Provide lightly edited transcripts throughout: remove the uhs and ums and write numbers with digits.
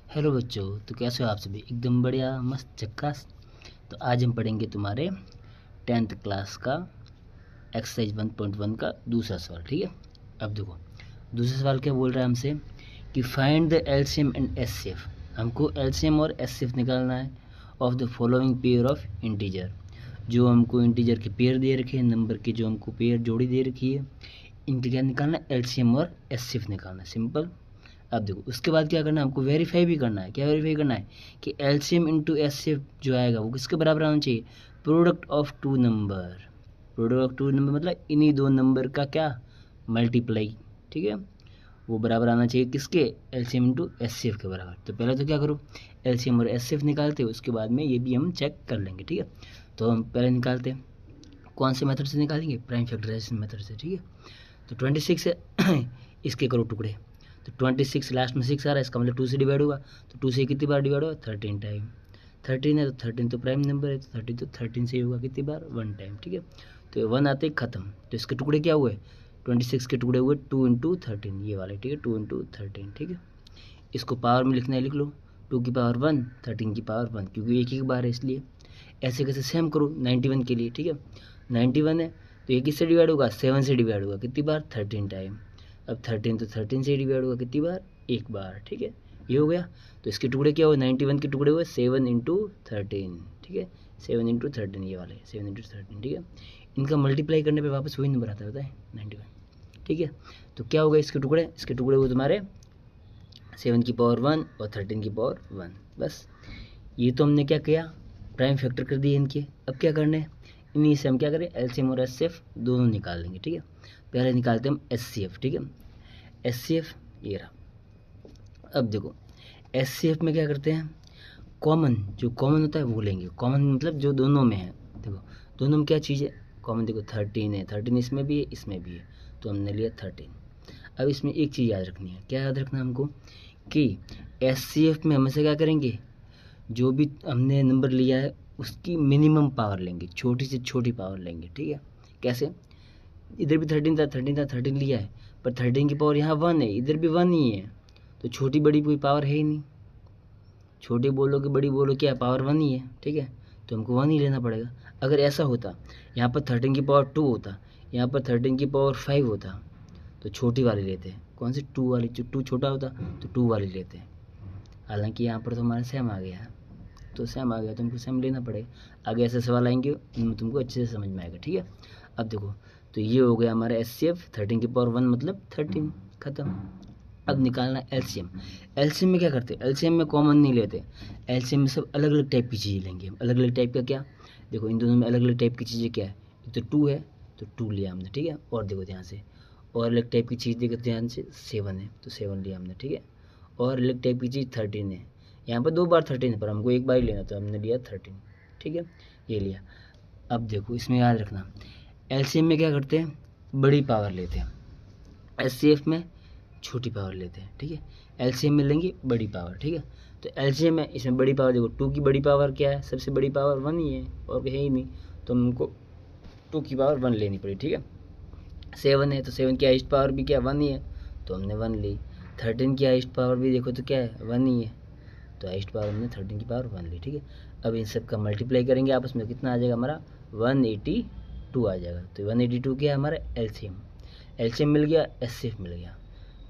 Hello बच्चों, तो कैसे हो आप सभी? एकदम बढ़िया, मस्त, झक्कास। तो आज हम पढ़ेंगे तुम्हारे 10th क्लास का एक्सरसाइज 1.1 का दूसरा सवाल। ठीक है, अब देखो दूसरा सवाल क्या बोल रहा है हमसे कि find the LCM and HCF. हमको एलसीएम और एचसीएफ निकालना है of the following pair of integer. जो हमको इंटीजर के पेयर दे रखे हैं, नंबर की जो हमको पेयर जोड़ी दे रखी है, इनके क्या निकालना है? एलसीएम और एचसीएफ निकालना है। सिंपल। अब देखो उसके बाद क्या करना है, हमको वेरीफाई भी करना है। क्या वेरीफाई करना है कि एलसीएम इंटू एचसीएफ जो आएगा वो किसके बराबर आना चाहिए? Product of two number. Product of two number मतलब इन्हीं दो नंबर का क्या? मल्टीप्लाई। ठीक है, वो बराबर आना चाहिए किसके? एलसीएम इंटू एचसीएफ के बराबर। तो पहले तो क्या करो, एलसीएम और एचसीएफ निकालते हैं, उसके बाद में ये भी हम चेक कर लेंगे। ठीक है, तो हम पहले निकालते हैं। कौन से मेथड से निकालेंगे? प्राइम फैक्टराइजेशन मेथड से। ठीक है, तो 26 है इसके करो टुकड़े। तो 26 लास्ट में 6 आ रहा है, इसका मतलब 2 से डिवाइड होगा। तो 2 से कितनी बार डिवाइड होगा? 13 टाइम। 13 है तो 13 तो प्राइम नंबर है, तो 13 तो 13 से ही होगा कितनी बार? 1 टाइम। ठीक है, तो 1 आते ही खत्म। तो इसके टुकड़े क्या हुए? 26 के टुकड़े हुए 2 इंटू 13, ये वाले। ठीक है, 2 इंटू 13। ठीक है, इसको पावर में लिखना है, लिख लो। 2 की पावर 1, 13 की पावर 1, क्योंकि एक ही बार है इसलिए। ऐसे कैसे सेम करो 91 के लिए। ठीक है, 91 है तो ये किससे डिवाइड होगा? 7 से डिवाइड होगा कितनी बार? 13 टाइम। अब 13 तो 13 से डिवाइड होगा कितनी बार? एक बार। ठीक है, ये हो गया। तो इसके टुकड़े क्या हुए? 91 के टुकड़े हुए 7 इंटू 13। ठीक है, 7 इंटू 13 ये वाले, 7 इंटू 13। ठीक है, इनका मल्टीप्लाई करने पे वापस वही नंबर आता है, 91। ठीक है, तो क्या होगा इसके टुकड़े? इसके टुकड़े हुए तुम्हारे 7 की पावर 1 और 13 की पावर 1। बस ये तो हमने क्या किया? प्राइम फैक्टर कर दिए इनके। अब क्या करना है? इन्हीं से हम क्या करें? एलसीएम और एचसीएफ दोनों निकाल लेंगे। ठीक है, पहले निकालते हैं हम एचसीएफ। ठीक है, एचसीएफ ये रहा। अब देखो एचसीएफ में क्या करते हैं? कॉमन, जो कॉमन होता है वो लेंगे। कॉमन मतलब जो दोनों में है। देखो दोनों में क्या चीज़ है कॉमन? देखो 13 है, 13 इसमें भी है, इसमें भी है, तो हमने लिया 13। अब इसमें एक चीज़ याद रखनी है। क्या याद रखना है हमको? कि एचसीएफ में हमेशा क्या करेंगे? जो भी हमने नंबर लिया है उसकी मिनिमम पावर लेंगे, छोटी से छोटी पावर लेंगे। ठीक है, कैसे? इधर भी 13 था, 13 था, 13 लिया है, पर 13 की पावर यहाँ 1 है, इधर भी 1 ही है, तो छोटी बड़ी कोई पावर है ही नहीं। छोटी बोलो कि बड़ी बोलो, क्या पावर 1 ही है। ठीक है, तो हमको 1 ही लेना पड़ेगा। अगर ऐसा होता, यहाँ पर 13 की पावर 2 होता, यहाँ पर 13 की पावर 5 होता, तो छोटी वाली लेते हैं। कौन सी? 2 वाली। 2 छोटा होता तो 2 वाली लेते हैं। हालांकि यहाँ पर तो हमारा सेम आ गया है, तो सेम आ गया, तुमको सेम लेना पड़ेगा। आगे ऐसे सवाल आएंगे उनमें तुमको अच्छे से समझ में आएगा। ठीक है, अब देखो तो ये हो गया हमारा एचसीएफ। 13 की पावर 1 मतलब 13, खत्म। अब निकालना एलसीएम। एलसीएम में क्या करते हैं? एलसीएम में कॉमन नहीं लेते, एलसीएम में सब अलग अलग टाइप की चीज़ें लेंगे हम। अलग अलग टाइप का क्या? देखो इन दोनों में अलग अलग टाइप की चीज़ें क्या है? एक तो 2 है तो 2 लिया हमने। ठीक है, और देखो ध्यान से, और अलग टाइप की चीज़ देखो ध्यान से, 7 है तो 7 लिया हमने। ठीक है, और अलग टाइप की चीज़ 13 है। यहाँ पर 2 बार 13 है, पर हमको एक बार ही लेना, तो हमने लिया 13। ठीक है, ये लिया। अब देखो इसमें याद रखना, एलसीएम में क्या करते हैं? बड़ी पावर लेते हैं, एचसीएफ में छोटी पावर लेते हैं। ठीक है, एलसीएम में लेंगे बड़ी पावर। ठीक है, तो एलसीएम में इसमें बड़ी पावर देखो, 2 की बड़ी पावर क्या है? सबसे बड़ी पावर 1 ही है, और है ही नहीं, तो हमको 2 की पावर 1 लेनी पड़ी। ठीक है, 7 है तो 7 की हाइस्ट पावर भी क्या? 1 ही है, तो हमने 1 ली। 13 की हाइस्ट पावर भी देखो तो क्या है? 1 ही है, तो हाइस्ट पावर हमने 13 की पावर 1 ली। ठीक है, अब इन सब का मल्टीप्लाई करेंगे आपस में, कितना आ जाएगा हमारा? 182 आ जाएगा। तो 182 क्या है हमारा? एलसीएम। एलसीएम मिल गया, एचसीएफ मिल गया,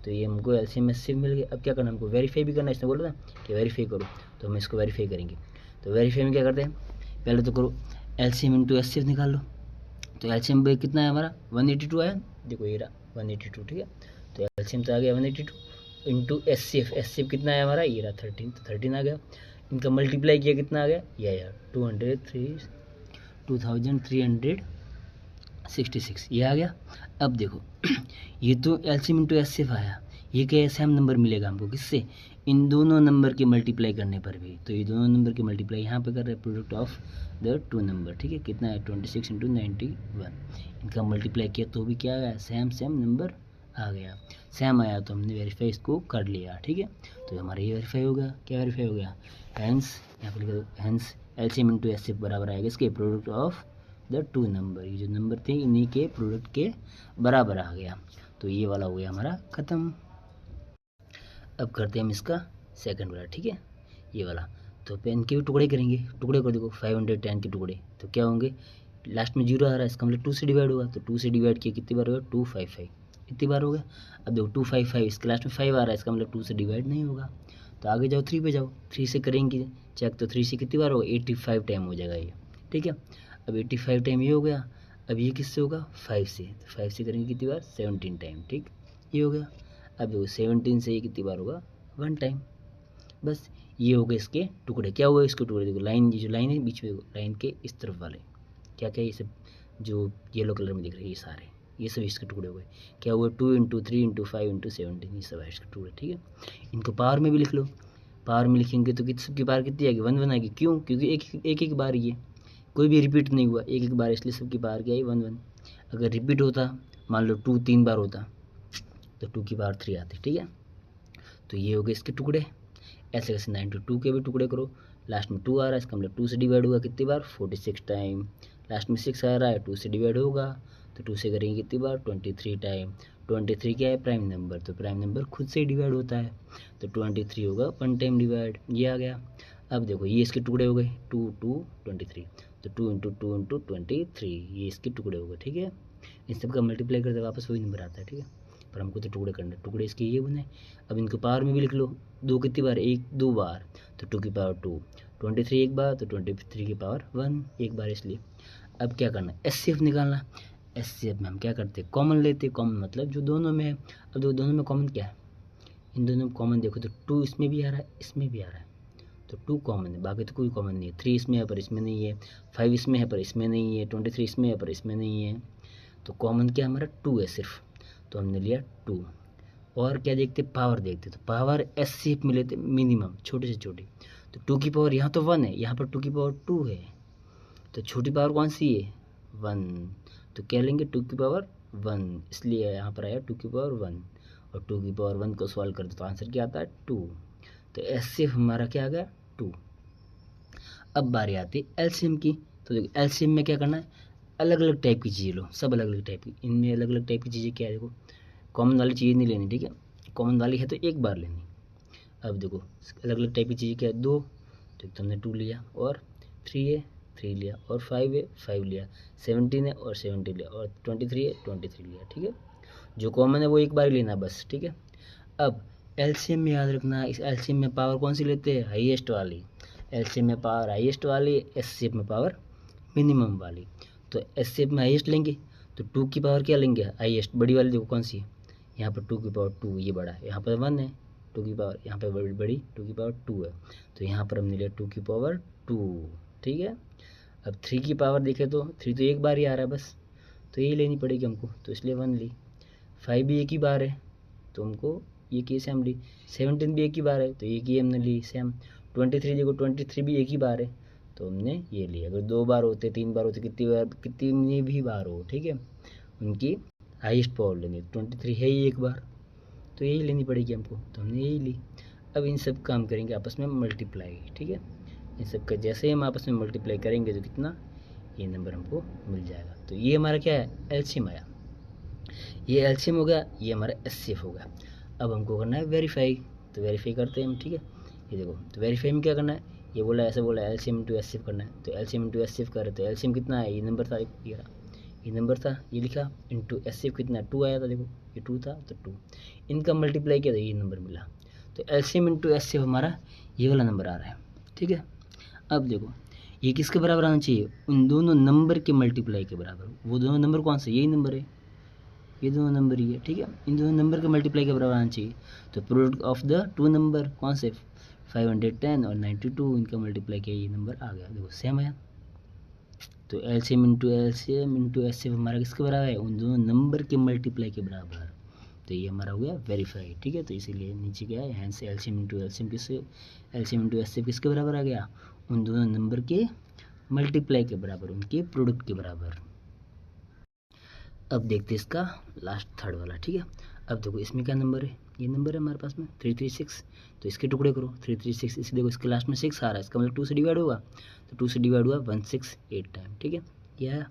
तो ये हमको एलसीएम एचसीएफ मिल गया। अब क्या करना हमको? वेरीफाई भी करना है। इसने बोला था कि वेरीफाई करो, तो हम इसको वेरीफाई करेंगे। तो वेरीफाई में क्या करते हैं? पहले तो करो एलसीएम इंटू एचसीएफ निकाल लो। तो एलसीएम पे कितना है हमारा? 182 आया, देखो ये रहा 182। ठीक है, तो एलसीएम तो आ गया 182 इंटू एचसीएफ। एचसीएफ कितना है हमारा? ये रहा 13, तो 13 आ गया। इनका मल्टीप्लाई किया, कितना आ गया? यह यार 2366, ये आ गया। अब देखो ये तो एलसीएम इंटू एचसीएफ आया, ये क्या सेम नंबर मिलेगा हमको किससे? इन दोनों नंबर के मल्टीप्लाई करने पर भी। तो ये दोनों नंबर के मल्टीप्लाई यहाँ पे कर रहे हैं, प्रोडक्ट ऑफ द 2 नंबर। ठीक है, कितना है? 26 इंटू 91। इनका मल्टीप्लाई किया तो भी क्या आया? सेम सेम नंबर आ गया। सेम आया तो हमने वेरीफाई इसको कर लिया। ठीक है, तो हमारा ये वेरीफाई हो गया। क्या वेरीफाई हो गया? हैंस, यहाँ पर लिख दो, हैंस एलसीएम इंटू एचसीएफ बराबर आएगा इसके प्रोडक्ट ऑफ द 2 नंबर। ये जो नंबर थे इन्हीं के प्रोडक्ट के बराबर आ गया। तो ये वाला हो गया हमारा ख़त्म। अब करते हैं हम इसका सेकंड वाला, ठीक है, ये वाला। तो पेन के भी टुकड़े करेंगे, टुकड़े कर देखो 510 के टुकड़े, तो क्या होंगे, लास्ट में 0 आ रहा है, इसका मतलब 2 से डिवाइड होगा, तो 2 से डिवाइड किया कितनी बार होगा, 255, कितनी बार हो गया। अब देखो 255, इसके लास्ट में 5 आ रहा है, इसका मतलब 2 से डिवाइड नहीं होगा। तो आगे जाओ 3 पे जाओ, 3 से करेंगे चेक, तो 3 से कितनी बार होगा, 85 टाइम हो जाएगा ये, ठीक है। अब 85 टाइम ये हो गया। अब ये किससे होगा, 5 से, तो 5 से करेंगे कितनी बार, 17 टाइम, ठीक, ये हो गया। अब देखो 17 से ये कितनी बार होगा, 1 टाइम, बस। ये हो गए इसके टुकड़े। क्या हुआ इसके टुकड़े, देखो लाइन, ये जो लाइन है बीच में, लाइन के इस तरफ वाले क्या क्या, ये सब जो येलो कलर में दिख रहे हैं ये सारे, ये सब इसके टुकड़े हुए। क्या हुआ, 2 × 3 × 5 × 17, ये सब है इसके टुकड़े, ठीक है। इनको पावर में भी लिख लो, पावर में लिखेंगे तो सबकी पावर कितनी आएगी, 1 आएगी। क्यों, क्योंकि एक बार ये कोई भी रिपीट नहीं हुआ, एक बार, इसलिए सबकी पावर क्या आई, 1। अगर रिपीट होता, मान लो 2 3 बार होता, तो 2 की पावर 3 आती, ठीक है। तो ये हो गए इसके टुकड़े। ऐसे कैसे 92 के भी टुकड़े करो, लास्ट में 2 आ रहा है, इसका मतलब 2 से डिवाइड होगा कितनी बार, 46 टाइम। लास्ट में 6 आ रहा है, 2 से डिवाइड होगा, तो 2 से करेंगे कितनी बार, 23 टाइम। 23 क्या है, प्राइम नंबर, तो प्राइम नंबर खुद से ही डिवाइड होता है, तो 23 होगा 1 टाइम डिवाइड, ये आ गया। अब देखो ये इसके टुकड़े हो गए, 2 2 23, तो 2 × 2 × 23, ये इसके टुकड़े हो गए, ठीक है। इन सब का मल्टीप्लाई करते वापस वही नंबर आता है, ठीक है। पर हमको तो टुकड़े करने, टुकड़े इसके ये बने। अब इनको पावर में भी लिख लो, 2 कितनी बार, 1 2 बार, तो 2 की पावर 2, 23 एक बार, तो 23 की पावर 1 एक बार, इसलिए। अब क्या करना, एचसीएफ निकालना। एचसीएफ में हम क्या करते हैं, कॉमन लेते हैं, कॉमन मतलब जो दोनों में है। अब दोनों में कॉमन क्या है, इन दोनों में कॉमन देखो तो 2 इसमें भी आ रहा है, इसमें भी आ रहा है, तो 2 कॉमन है, बाकी तो कोई कॉमन नहीं है। 3 इसमें है पर इसमें नहीं है, 5 इसमें है पर इसमें नहीं है, 23 इसमें है पर इसमें नहीं है, तो कॉमन क्या हमारा 2 है सिर्फ, तो हमने लिया 2। और क्या देखते, पावर देखते, तो पावर एचसीएफ में लेते मिनिमम, छोटे से छोटी। तो 2 की पावर यहाँ तो 1 है, यहाँ पर 2 की पावर 2 है, तो छोटी पावर कौन सी है, 1, तो क्या लेंगे 2 की पावर 1, इसलिए यहाँ पर आया 2 की पावर 1। और 2 की पावर 1 को सॉल्व करते तो आंसर क्या आता है, 2। तो एचसीएफ हमारा क्या आ गया, 2। अब बारी आती है एलसीएम की। तो देखो एलसीएम में क्या करना है, अलग अलग टाइप की चीज़ें लो, सब अलग अलग टाइप की। इनमें अलग अलग टाइप की चीज़ें क्या है, देखो कॉमन वाली चीज़ नहीं लेनी, ठीक है, कॉमन वाली है तो एक बार लेनी। अब देखो अलग अलग टाइप की चीज़ें क्या है, 2, तो एक तो हमने 2 लिया, और 3 है 3 लिया, और 5 है 5 लिया, 17 है और 17 लिया, और 23 है 23 लिया, ठीक है। जो कॉमन है वो एक बार ही लेना बस, ठीक है। अब एलसीएम में याद रखना, इस एलसीएम में पावर कौन सी लेते हैं, हाईएस्ट वाली। एलसीएम में पावर हाईएस्ट वाली, एचसीएफ में पावर मिनिमम वाली। तो एचसीएफ में हाईएस्ट लेंगे, तो 2 की पावर क्या लेंगे, हाईएस्ट बड़ी वाली, देखो कौन सी है, यहाँ पर 2 की पावर 2, ये बड़ा है, यहाँ पर 1 है, 2 की पावर यहाँ पर बड़ी 2 की पावर 2 है, तो यहाँ पर हमने लिया 2 की पावर 2, ठीक है। अब 3 की पावर देखें तो 3 तो एक बार ही आ रहा है बस, तो यही लेनी पड़ेगी हमको, तो इसलिए 1 ली। 5 भी एक ही बार है, तो हमको ये की सेम ली। 17 भी एक ही बार है, तो एक ही हमने ली सेम। 23 देखो 23 भी एक ही बार है, तो हमने ये लिया। अगर 2 बार होते 3 बार होते, कितनी बार, कितनी भी बार हो, ठीक है, उनकी हाईएस्ट पावर लेनी। 23 है ही एक बार, तो यही लेनी पड़ेगी हमको, तो हमने यही ली। अब इन सब का हम करेंगे आपस में मल्टीप्लाई, ठीक है। इन सब का जैसे ही हम आपस में मल्टीप्लाई करेंगे तो कितना, ये नंबर हमको मिल जाएगा। तो ये हमारा क्या है, एलसीएम आया, ये एलसीएम हो गया, ये हमारा एचसीएफ हो गया। अब हमको करना है वेरीफाई, तो वेरीफाई करते हैं हम, ठीक है। ये देखो, तो वेरीफाई में क्या करना है, ये बोला ऐसे बोला एलसीएम इंटू एचसीएफ करना है, तो एलसीएम इंटू एचसीएफ कर रहे, तो एलसीएम कितना है, ये नंबर था, ये नंबर था, ये लिखा, इंटू एचसीएफ कितना 2 आया था, देखो ये 2 था, तो 2 इनका मल्टीप्लाई किया तो ये नंबर मिला। तो एलसीएम इंटू एचसीएफ हमारा ये वाला नंबर आ रहा है, ठीक है। अब देखो ये किसके बराबर आना चाहिए, उन दोनों नंबर के मल्टीप्लाई के बराबर। वो दोनों नंबर कौन से, यही नंबर है, ये दोनों नंबर ही है, ठीक है। इन दोनों नंबर के मल्टीप्लाई के बराबर आना चाहिए। तो प्रोडक्ट ऑफ द 2 नंबर कौन से, 510 और 92, इनका मल्टीप्लाई किया, ये नंबर आ गया, देखो सेम है। तो एलसीएम इंटू एचसीएफ हमारा किसके बराबर है, उन दोनों नंबर के मल्टीप्लाई के बराबर। तो ये हमारा हो गया वेरीफाई, ठीक है। तो इसीलिए नीचे क्या है, हैंस एलसीएम इंटू एचसीएफ किसके बराबर आ गया, उन दोनों नंबर के मल्टीप्लाई के बराबर, उनके प्रोडक्ट के बराबर। अब देखते हैं इसका लास्ट थर्ड वाला, ठीक है। अब देखो इसमें क्या नंबर है, ये नंबर है हमारे पास में 336, तो इसके टुकड़े करो 336, इसे देखो इसके लास्ट में 6 आ रहा है, इसका मतलब 2 से डिवाइड होगा, तो 2 से डिवाइड हुआ 168 टाइम, ठीक है, ये आया।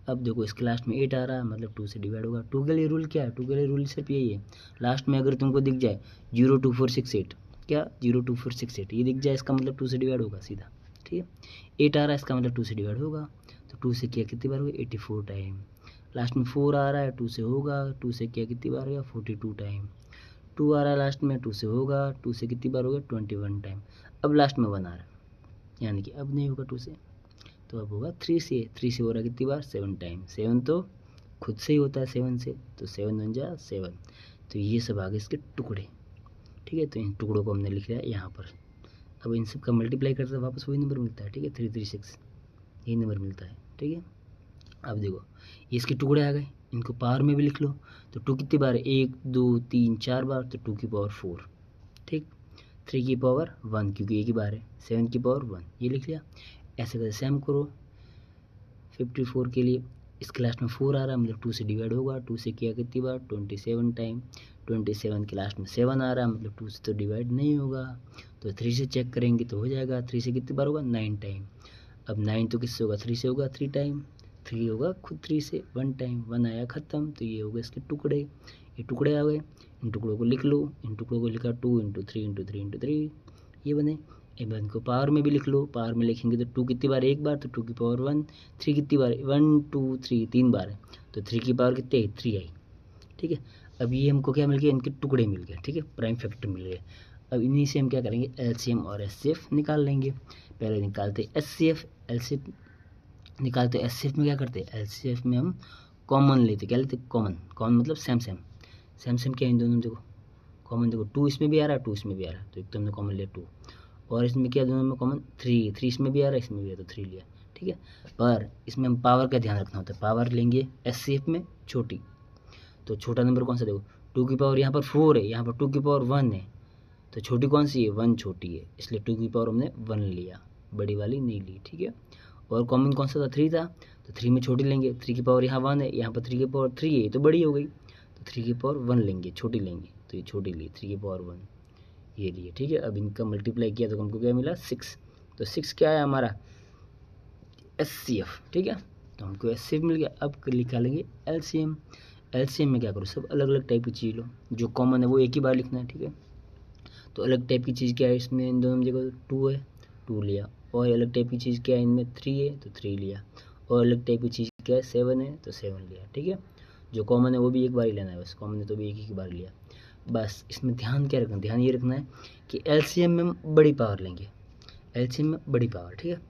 अब देखो इसके लास्ट में 8 आ रहा है, मतलब 2 से डिवाइड होगा। 2 के लिए रूल क्या है, 2 के लिए रूल सिर्फ यही है, लास्ट में अगर तुमको दिख जाए 02468, क्या 02468 ये दिख जाए, इसका मतलब 2 से डिवाइड होगा सीधा, ठीक है। 8 आ रहा है, इसका मतलब 2 से डिवाइड होगा, तो 2 से किया कितनी बार होगा 84 टाइम। लास्ट में 4 आ रहा है, 2 से होगा, 2 से किया कितनी बार होगा 42 टाइम। 2 आ रहा है लास्ट में, 2 से होगा, 2 से कितनी बार होगा 21 टाइम। अब लास्ट में 1 आ रहा है, यानी कि अब नहीं होगा 2 से, तो अब होगा 3 से। 3 से हो रहा है कितनी बार 7 टाइम। 7 तो खुद से ही होता है 7 से, तो 7 बन जा 7। तो ये सब आ गए इसके टुकड़े, ठीक है। तो इन टुकड़ों को हमने लिख लिया यहाँ पर। अब इन सब का मल्टीप्लाई करते हैं वापस वही नंबर मिलता है, ठीक है। 336 यही नंबर मिलता है, ठीक है। अब देखो ये इसके टुकड़े आ गए, इनको पावर में भी लिख लो। तो 2 कितनी बार है 1 2 3 4 बार, तो 2 की पावर 4, ठीक। 3 की पावर 1 क्योंकि एक ही बार है, 7 की पावर 1 ये लिख लिया। ऐसे करके सेम करो 54 के लिए, इसके लास्ट में 4 आ रहा है, मतलब 2 से डिवाइड होगा। 2 से किया कितनी बार 27 टाइम। 27 के लास्ट में 7 आ रहा है, मतलब 2 से तो डिवाइड नहीं होगा, तो 3 से चेक करेंगे तो हो जाएगा। 3 से कितनी बार होगा 9 टाइम। अब 9 तो किससे होगा 3 से होगा 3 टाइम। 3 होगा खुद 3 से 1 टाइम, 1 आया ख़त्म। तो ये होगा इसके टुकड़े, ये टुकड़े आ गए। इन टुकड़ों को लिख लो, इन टुकड़ों को लिखा 2 × 3 × 3 × 3 ये बने। एक बार इनको पावर में भी लिख लो, पावर में लिखेंगे तो 2 कितनी बार एक बार, तो 2 की पावर 1। 3 कितनी बार 1 2 3 3 बार है, तो 3 की पावर कितनी आई 3 आई, ठीक है। अब ये हमको क्या मिल गया, इनके टुकड़े मिल गए, ठीक है, प्राइम फैक्टर मिल गए। अब इन्हीं से हम क्या करेंगे एलसीएम और एचसीएफ निकाल लेंगे। पहले निकालते एचसीएफ, एलसीएफ निकालते एचसीएफ में क्या करते हैं, एलसीएफ में हम कॉमन लेते, क्या लेते कॉमन। कॉमन मतलब सेम सेम, सेम सेम क्या इन दोनों में देखो कॉमन, देखो 2 इसमें भी आ रहा है 2 इसमें भी आ रहा है, तो एक तो हमने कॉमन लिया 2, और इसमें क्या दोनों में कॉमन 3, 3 इसमें भी आ रहा है इसमें भी है, तो 3 लिया, ठीक है। पर इसमें हम पावर का ध्यान रखना होता है, पावर लेंगे एचसीएफ में छोटी, तो छोटा नंबर कौन सा देखो 2 की पावर यहाँ पर 4 है, यहाँ पर 2 की पावर 1 है, तो छोटी कौन सी है 1 छोटी है, इसलिए 2 की पावर हमने 1 लिया, बड़ी वाली नहीं ली, ठीक है। और कॉमन कौन सा था 3 था, तो 3 में छोटी लेंगे। 3 की पावर यहाँ 1 है, यहाँ पर 3 की पावर 3 है, तो बड़ी हो गई, तो 3 की पावर 1 लेंगे, छोटी लेंगे, तो ये छोटी ली 3 की पावर 1 ये लिए, ठीक है। अब इनका मल्टीप्लाई किया तो हमको क्या मिला 6, तो 6 क्या है हमारा एचसीएफ, ठीक है। तो हमको एचसीएफ मिल गया। अब निकालेंगे एलसीएम। एलसीएम में क्या करो सब अलग अलग टाइप की चीज़ लो, जो कॉमन है वो एक ही बार लिखना है, ठीक है। तो अलग टाइप की चीज़ क्या है इसमें, इन दोनों में देखो 2 है 2 लिया, और अलग टाइप की चीज़ क्या है इनमें 3 है तो 3 लिया, और अलग टाइप की चीज़ क्या है 7 है तो 7 लिया, ठीक है। जो कॉमन है वो भी एक बार ही लेना है, बस कॉमन है तो भी एक ही बार लिया। बस इसमें ध्यान क्या रखना, ध्यान ये रखना है कि एलसीएम में हम बड़ी पावर लेंगे, एलसीएम में बड़ी पावर, ठीक है।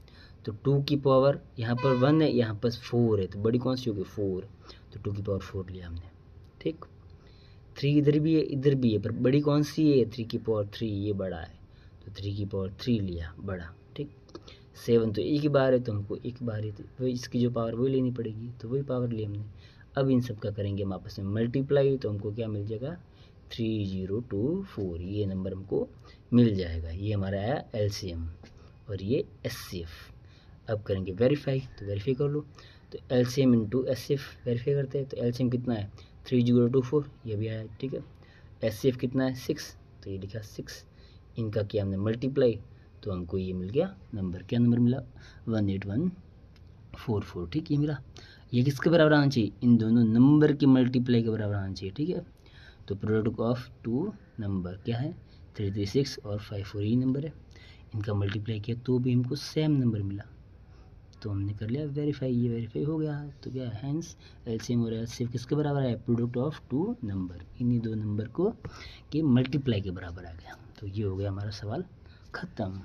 तो 2 की पावर यहाँ पर 1 है, यहाँ पर 4 है, तो बड़ी कौन सी होगी 4, तो 2 की पावर 4 लिया हमने, ठीक। 3 इधर भी है इधर भी है, पर बड़ी कौन सी है 3 की पावर 3, ये बड़ा है, तो 3 की पावर 3 लिया बड़ा, ठीक। 7 तो एक ही बार है, तो हमको एक बार ही वही इसकी जो पावर वही लेनी पड़ेगी, तो वही पावर ली हमने। अब इन सब का करेंगे हम आपस में मल्टीप्लाई, तो हमको क्या मिल जाएगा 3024, ये नंबर हमको मिल जाएगा। ये हमारा आया एलसीएम और ये एचसीएफ। अब करेंगे वेरीफाई, तो वेरीफाई कर लो। तो एलसीएम इंटू एचसीएफ वेरीफाई करते हैं, तो एलसीएम कितना है 3024, ये भी आया, ठीक है। एचसीएफ कितना है 6, तो ये लिखा 6। इनका किया हमने मल्टीप्लाई, तो हमको ये मिल गया नंबर, क्या नंबर मिला 18144, ठीक। ये मिला। ये किसके बराबर आना चाहिए, इन दोनों नंबर की मल्टीप्लाई के बराबर आना चाहिए, ठीक है। तो प्रोडक्ट ऑफ 2 नंबर क्या है 336 और 54 ही नंबर है, इनका मल्टीप्लाई किया तो भी हमको सेम नंबर मिला, तो हमने कर लिया वेरीफाई, ये वेरीफाई हो गया। तो क्या हैंस एलसीएम और एचसीएफ किसके बराबर है प्रोडक्ट ऑफ 2 नंबर, इन्हीं 2 नंबर को के मल्टीप्लाई के बराबर आ गया। तो ये हो गया हमारा सवाल ख़त्म।